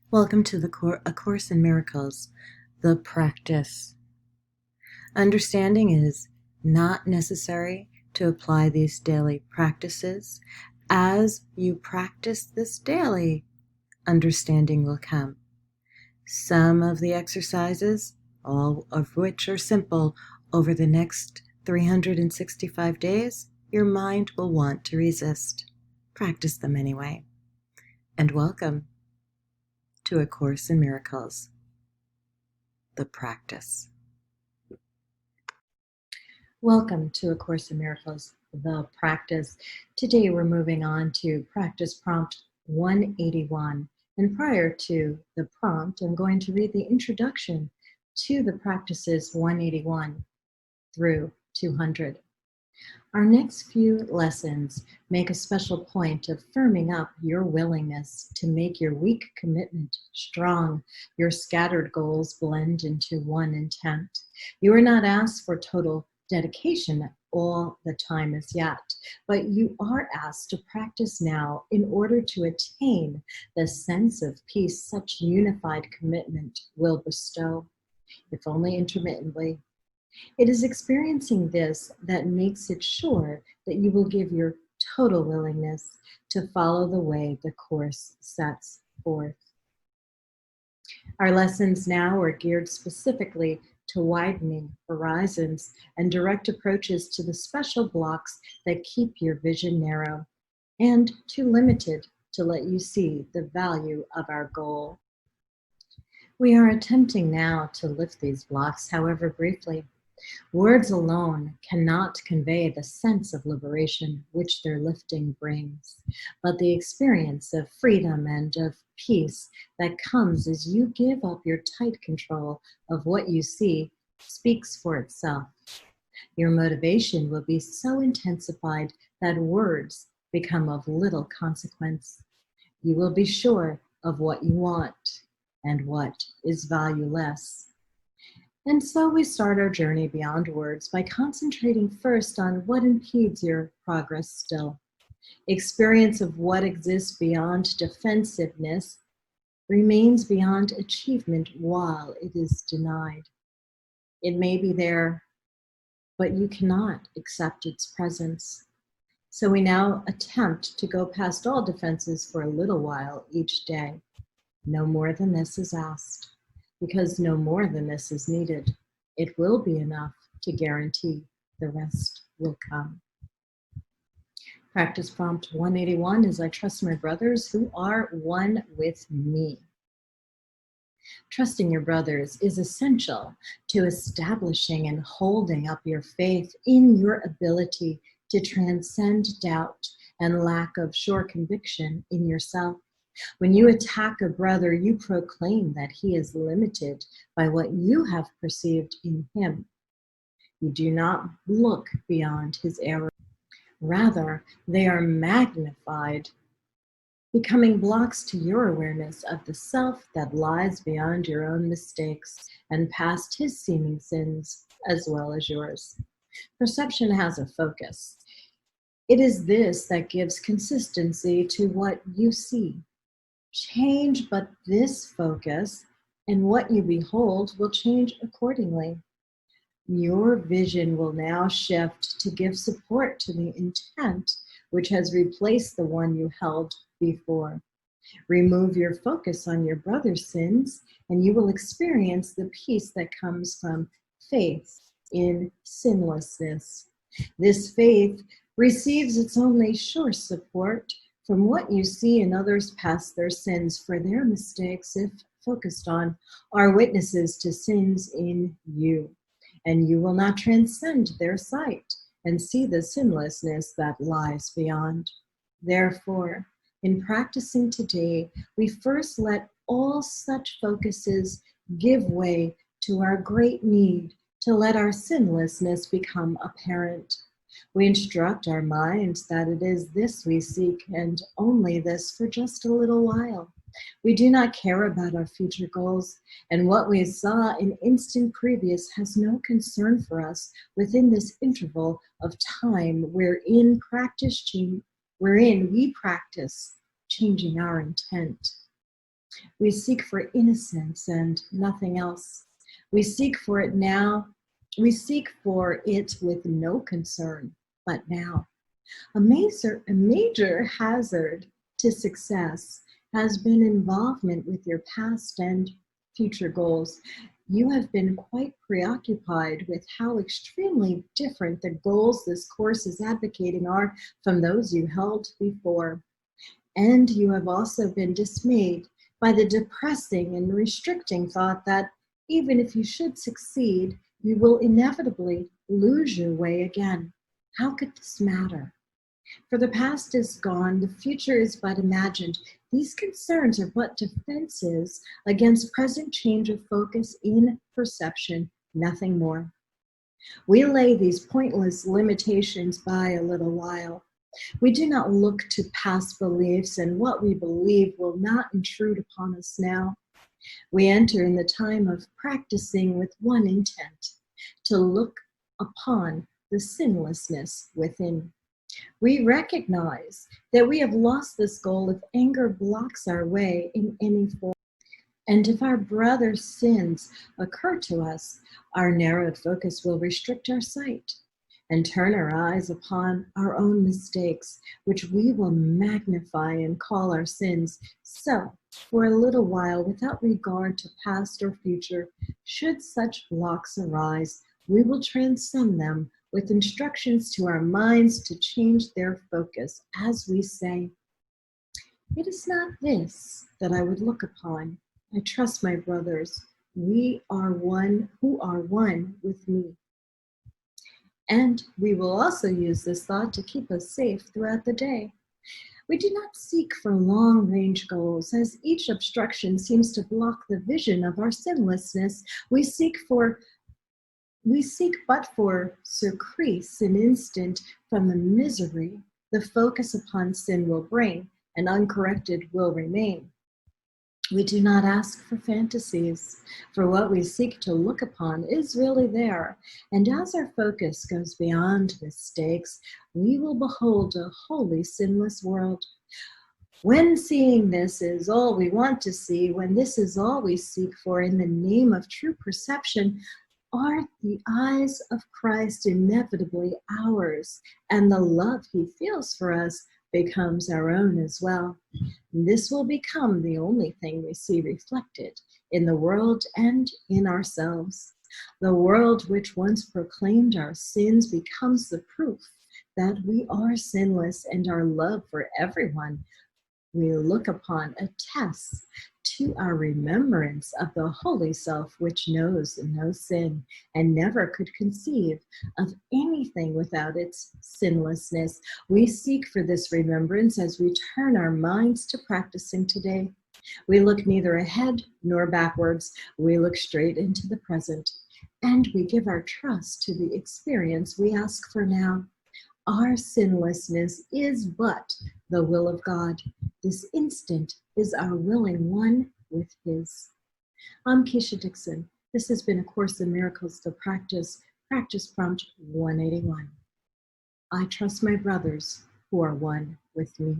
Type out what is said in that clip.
Welcome to A Course in Miracles, the practice. Understanding is not necessary to apply these daily practices. As you practice this daily, understanding will come. Some of the exercises, all of which are simple, over the next 365 days, your mind will want to resist. Practice them anyway. And welcome to A Course in Miracles, the practice. Welcome to A Course in Miracles, the practice. Today we're moving on to practice prompt 181. And prior to the prompt, I'm going to read the introduction to the practices 181 through 200. Our next few lessons make a special point of firming up your willingness to make your weak commitment strong. Your scattered goals blend into one intent. You are not asked for total dedication all the time as yet, but you are asked to practice now in order to attain the sense of peace such unified commitment will bestow, if only intermittently. It is experiencing this that makes it sure that you will give your total willingness to follow the way the Course sets forth. Our lessons now are geared specifically to widening horizons and direct approaches to the special blocks that keep your vision narrow and too limited to let you see the value of our goal. We are attempting now to lift these blocks, however briefly. Words alone cannot convey the sense of liberation which their lifting brings, but the experience of freedom and of peace that comes as you give up your tight control of what you see speaks for itself. Your motivation will be so intensified that words become of little consequence. You will be sure of what you want and what is valueless. And so we start our journey beyond words by concentrating first on what impedes your progress still. Experience of what exists beyond defensiveness remains beyond achievement while it is denied. It may be there, but you cannot accept its presence. So we now attempt to go past all defenses for a little while each day. No more than this is asked, because no more than this is needed. It will be enough to guarantee the rest will come. Practice prompt 181 is I trust my brothers who are one with me. Trusting your brothers is essential to establishing and holding up your faith in your ability to transcend doubt and lack of sure conviction in yourself. When you attack a brother, you proclaim that he is limited by what you have perceived in him. You do not look beyond his error. Rather, they are magnified, becoming blocks to your awareness of the self that lies beyond your own mistakes and past his seeming sins as well as yours. Perception has a focus. It is this that gives consistency to what you see. Change but this focus, and what you behold will change accordingly. Your vision will now shift to give support to the intent which has replaced the one you held before. Remove your focus on your brother's sins, and you will experience the peace that comes from faith in sinlessness. This faith receives its only sure support from what you see in others past their sins, for their mistakes, if focused on, are witnesses to sins in you. And you will not transcend their sight and see the sinlessness that lies beyond. Therefore, in practicing today, we first let all such focuses give way to our great need to let our sinlessness become apparent. We instruct our minds that it is this we seek, and only this for just a little while. We do not care about our future goals, and what we saw in instant previous has no concern for us within this interval of time wherein we practice changing our intent. We seek for innocence and nothing else. We seek for it now. We seek for it with no concern, but now. A major hazard to success has been involvement with your past and future goals. You have been quite preoccupied with how extremely different the goals this course is advocating are from those you held before. And you have also been dismayed by the depressing and restricting thought that even if you should succeed, you will inevitably lose your way again. How could this matter? For the past is gone, the future is but imagined. These concerns are but defenses against present change of focus in perception, nothing more. We lay these pointless limitations by a little while. We do not look to past beliefs, and what we believe will not intrude upon us now. We enter in the time of practicing with one intent, to look upon the sinlessness within. We recognize that we have lost this goal if anger blocks our way in any form. And if our brother's sins occur to us, our narrowed focus will restrict our sight and turn our eyes upon our own mistakes, which we will magnify and call our sins. So, for a little while, without regard to past or future, should such blocks arise, we will transcend them with instructions to our minds to change their focus as we say, "It is not this that I would look upon. I trust my brothers. We are one who are one with me." And we will also use this thought to keep us safe throughout the day. We do not seek for long-range goals, as each obstruction seems to block the vision of our sinlessness. We seek but for surcease an instant from the misery the focus upon sin will bring, and uncorrected will remain. We do not ask for fantasies, for what we seek to look upon is really there, and as our focus goes beyond mistakes, we will behold a wholly sinless world. When seeing this is all we want to see, when this is all we seek for in the name of true perception, are the eyes of Christ inevitably ours, and the love he feels for us becomes our own as well. This will become the only thing we see reflected in the world and in ourselves. The world which once proclaimed our sins becomes the proof that we are sinless, and our love for everyone we look upon attests to our remembrance of the holy self which knows no sin and never could conceive of anything without its sinlessness. We seek for this remembrance as we turn our minds to practicing today. We look neither ahead nor backwards. We look straight into the present, and we give our trust to the experience we ask for now. Our sinlessness is but the will of God. This instant is our willing one with his. I'm Keisha Dixon. This has been A Course in Miracles, the practice prompt 181. I trust my brothers who are one with me.